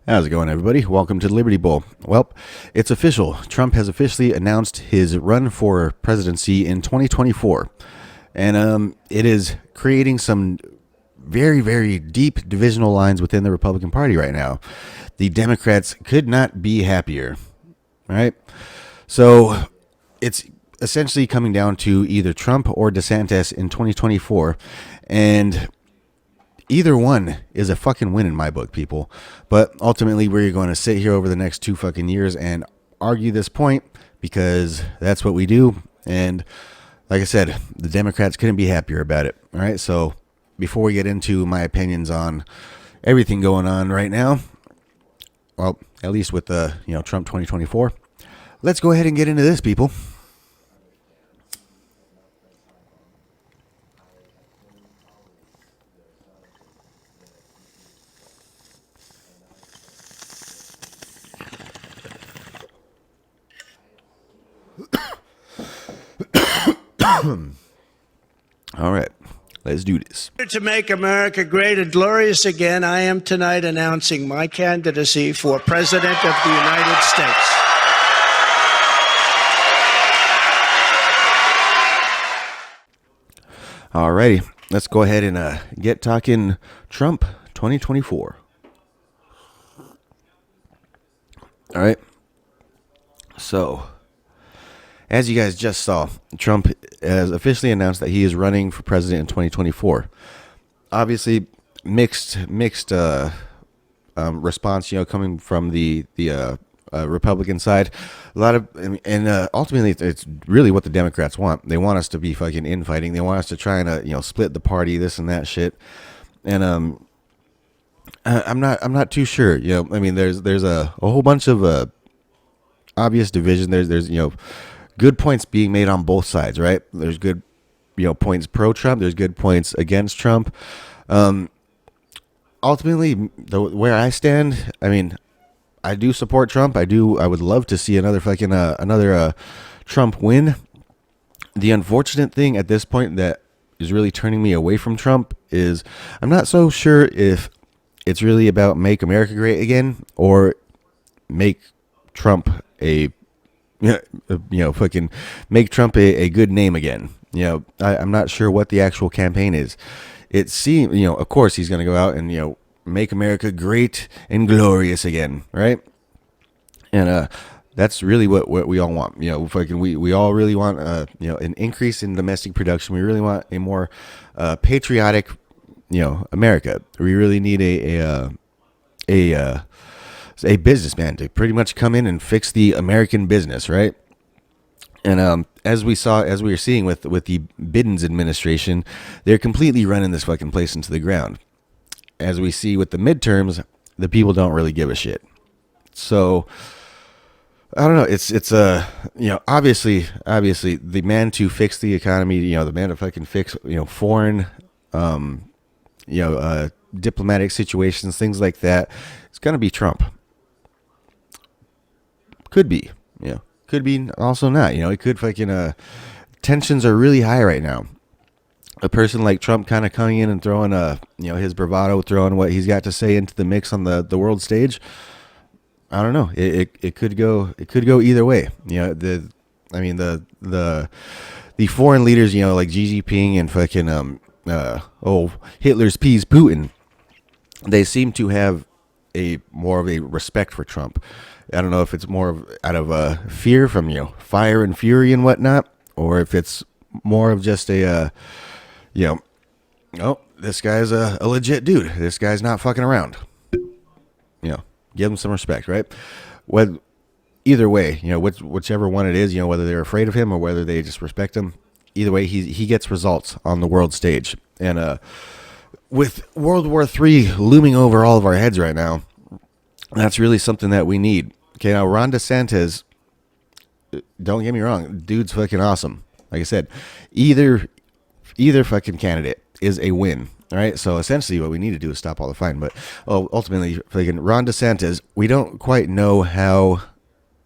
How's it going, everybody? Welcome to the Liberty Bowl. Well, it's official. Trump has officially announced his run for presidency in 2024. And it is creating some very, very deep divisional lines within the Republican Party right now. The Democrats could not be happier, right? So it's essentially coming down to either Trump or DeSantis in 2024. And either one is a fucking win in my book, people. But ultimately, we're going to sit here over the next 2 fucking years and argue this point because that's what we do. And like I said, the Democrats couldn't be happier about it. All right. So before we get into my opinions on everything going on right now, well, at least with the Trump 2024, let's go ahead and get into this, people. All right, let's do this. To make America great and glorious again, I am tonight announcing my candidacy for President of the United States. All righty, let's go ahead and get talking Trump 2024. All right, so as you guys just saw, Trump has officially announced that he is running for president in 2024. Obviously, mixed response, coming from the Republican side. A lot of, and ultimately, it's really what the Democrats want. They want us to be fucking infighting. They want us to try and split the party, this and that shit. And I'm not too sure. There's a whole bunch of obvious division. There's good points being made on both sides, right? There's good, points pro-Trump. There's good points against Trump. Ultimately, where I stand, I do support Trump. I would love to see another Trump win. The unfortunate thing at this point that is really turning me away from Trump is I'm not so sure if it's really about make America great again or make Trump fucking make Trump a good name again. I'm not sure what the actual campaign is. It seems, of course he's going to go out and, make America great and glorious again. Right. And, that's really what we all want. We all really want, an increase in domestic production. We really want a more, patriotic, America. We really need a businessman to pretty much come in and fix the American business, right? And as we were seeing with the Biden's administration, they're completely running this fucking place into the ground. As we see with the midterms, the people don't really give a shit. So I don't know. It's obviously the man to fix the economy, the man to fucking fix foreign diplomatic situations, things like that. It's gonna be Trump. Could be, could be also not. It could fucking tensions are really high right now. A person like Trump kind of coming in and throwing his bravado, throwing what he's got to say into the mix on the world stage. I don't know. It could go either way. The foreign leaders, like Xi Jinping and fucking Hitler's peas Putin, they seem to have more of a respect for Trump. I don't know if it's more out of fear from fire and fury and whatnot, or if it's more of just a this guy's a legit dude. This guy's not fucking around. Give him some respect, right? Either way, whichever one it is, whether they're afraid of him or whether they just respect him. Either way, he gets results on the world stage, and with World War III looming over all of our heads right now, that's really something that we need. Okay, now Ron DeSantis, don't get me wrong, dude's fucking awesome. Like I said, either fucking candidate is a win. All right, so essentially what we need to do is stop all the fighting. But ultimately, fucking Ron DeSantis, we don't quite know how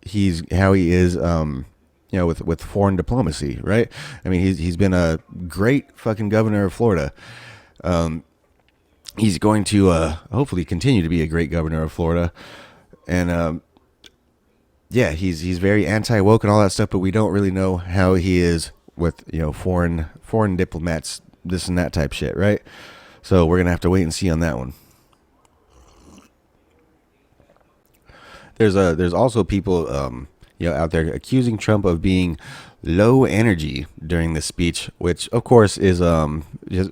he is, with foreign diplomacy, right? He's been a great fucking governor of Florida. he's going to hopefully continue to be a great governor of Florida. And yeah, he's very anti woke and all that stuff, but we don't really know how he is with foreign diplomats, this and that type shit, right? So we're gonna have to wait and see on that one. There's also people out there accusing Trump of being low energy during the speech, which of course is just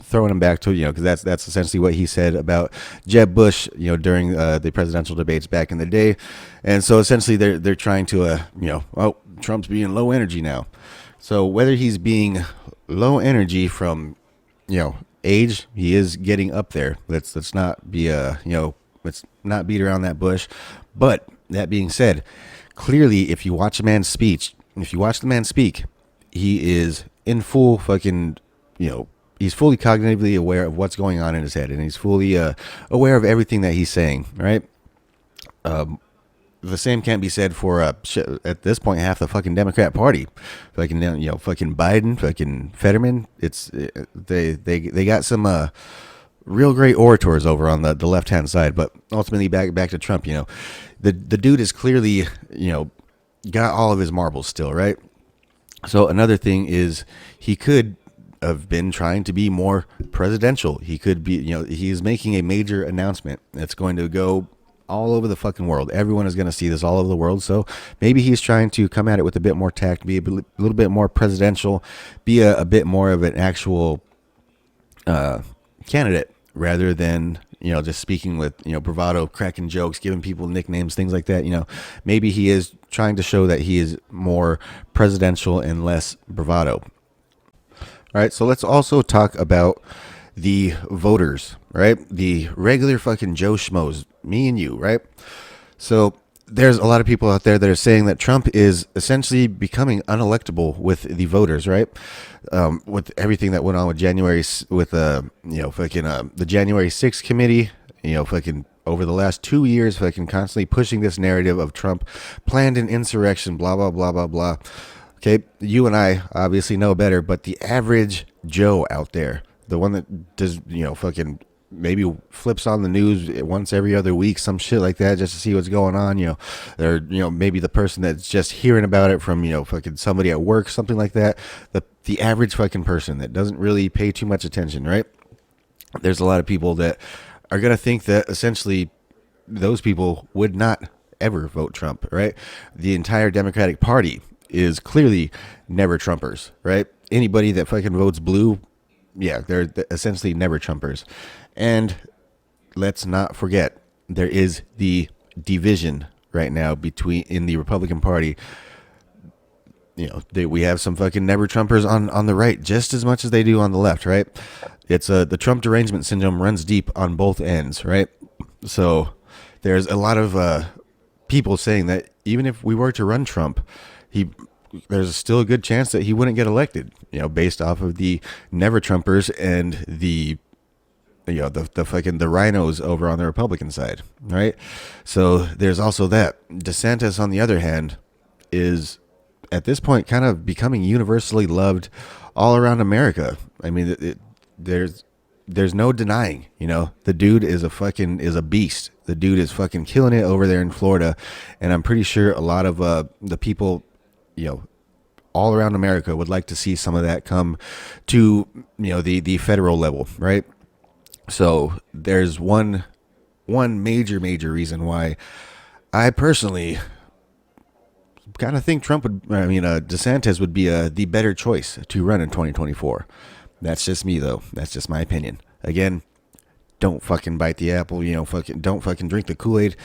throwing him back to because that's essentially what he said about Jeb Bush during the presidential debates back in the day, and so essentially they're trying to oh, Trump's being low energy now. So whether he's being low energy from age, he is getting up there. Let's not be let's not beat around that bush. But that being said, clearly if you watch a man's speech, if you watch the man speak, he is in full fucking, he's fully cognitively aware of what's going on in his head, and he's fully aware of everything that he's saying, right? The same can't be said for at this point half the fucking Democrat Party, fucking fucking Biden, fucking Fetterman. They got some real great orators over on the left hand side, but ultimately back to Trump. The dude is clearly got all of his marbles still, right? So another thing is he could have been trying to be more presidential. He could be, he is making a major announcement that's going to go all over the fucking world. Everyone is going to see this all over the world. So maybe he's trying to come at it with a bit more tact, be a little bit more presidential, be a bit more of an actual candidate rather than just speaking with bravado, cracking jokes, giving people nicknames, things like that. Maybe he is trying to show that he is more presidential and less bravado. All right, so let's also talk about the voters, right? The regular fucking Joe Schmoes, me and you, right? So there's a lot of people out there that are saying that Trump is essentially becoming unelectable with the voters, right? With everything that went on with January, with the January 6th committee, fucking over the last 2 years, fucking constantly pushing this narrative of Trump planned an insurrection, blah blah blah blah blah. Okay, you and I obviously know better, but the average Joe out there, the one that does, fucking maybe flips on the news once every other week, some shit like that, just to see what's going on, or, maybe the person that's just hearing about it from, fucking somebody at work, something like that. The average fucking person that doesn't really pay too much attention, right? There's a lot of people that are going to think that essentially those people would not ever vote Trump, right? The entire Democratic Party is clearly never Trumpers, right? Anybody that fucking votes blue, yeah, they're essentially never Trumpers. And let's not forget, there is the division right now in the Republican Party. We have some fucking never Trumpers on the right just as much as they do on the left, right? It's the Trump derangement syndrome runs deep on both ends, right? So there's a lot of people saying that even if we were to run Trump, there's still a good chance that he wouldn't get elected, based off of the never Trumpers and the the rhinos over on the Republican side, right? So there's also that. DeSantis, on the other hand, is at this point kind of becoming universally loved all around America. I mean, there's no denying, the dude is a beast. The dude is fucking killing it over there in Florida, and I'm pretty sure a lot of the people, all around America would like to see some of that come to the federal level, right? So there's one major reason why I personally kind of think DeSantis would be the better choice to run in 2024. That's just me, though. That's just my opinion. Again, don't fucking bite the apple. Don't fucking drink the Kool-Aid.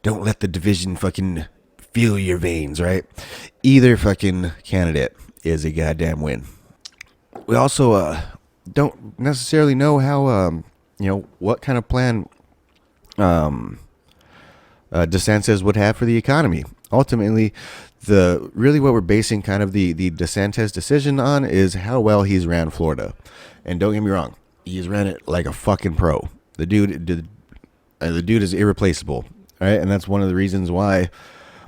Don't let the division fucking feel your veins, right? Either fucking candidate is a goddamn win. We also don't necessarily know how what kind of plan DeSantis would have for the economy. Ultimately, what we're basing kind of the DeSantis decision on is how well he's ran Florida. And don't get me wrong, he's ran it like a fucking pro. The dude is irreplaceable, right? And that's one of the reasons why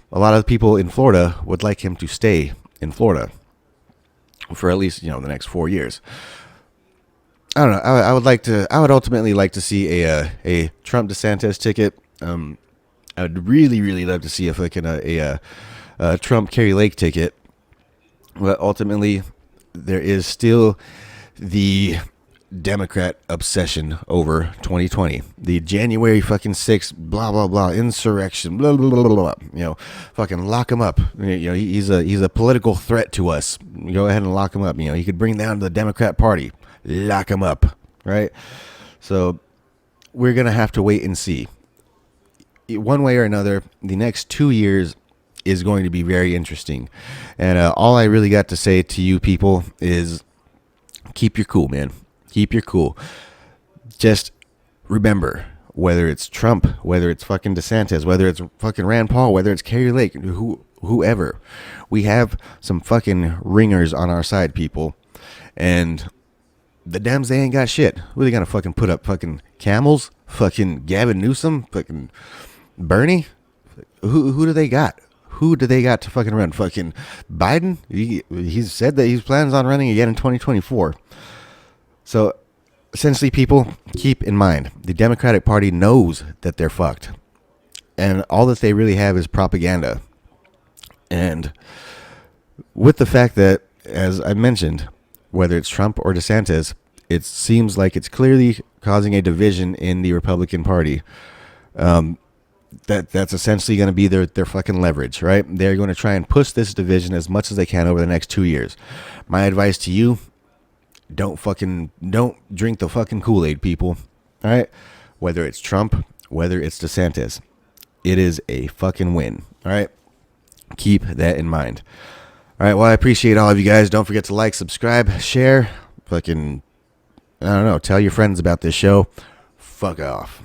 a lot of people in Florida would like him to stay in Florida for at least the next 4 years. I don't know. I would like to. I would ultimately like to see a Trump DeSantis ticket. I would really, really love to see a fucking a Trump Kerry Lake ticket. But ultimately, there is still the Democrat obsession over 2020, the January fucking 6th, blah blah blah, insurrection, blah blah blah blah, blah. Fucking lock him up. He's a political threat to us. Go ahead and lock him up. He could bring down the Democrat Party. Lock him up, right? So we're gonna have to wait and see. One way or another, the next 2 years is going to be very interesting, and all I really got to say to you people is keep your cool, man. Keep your cool. Just remember, whether it's Trump, whether it's fucking DeSantis, whether it's fucking Rand Paul, whether it's Kerry Lake, whoever, we have some fucking ringers on our side, people. And the Dems, they ain't got shit. Who are they gonna fucking put up? Fucking camels? Fucking Gavin Newsom? Fucking Bernie? Who do they got? Who do they got to fucking run? Fucking Biden? He's said that he plans on running again in 2024. So, essentially, people, keep in mind, the Democratic Party knows that they're fucked. And all that they really have is propaganda. And with the fact that, as I mentioned, whether it's Trump or DeSantis, it seems like it's clearly causing a division in the Republican Party. That's essentially going to be their fucking leverage, right? They're going to try and push this division as much as they can over the next 2 years. My advice to you, don't drink the fucking Kool-Aid, people. All right? Whether it's Trump, whether it's DeSantis, it is a fucking win. All right? Keep that in mind. All right, well, I appreciate all of you guys. Don't forget to like, subscribe, share, fucking, I don't know, tell your friends about this show. Fuck off.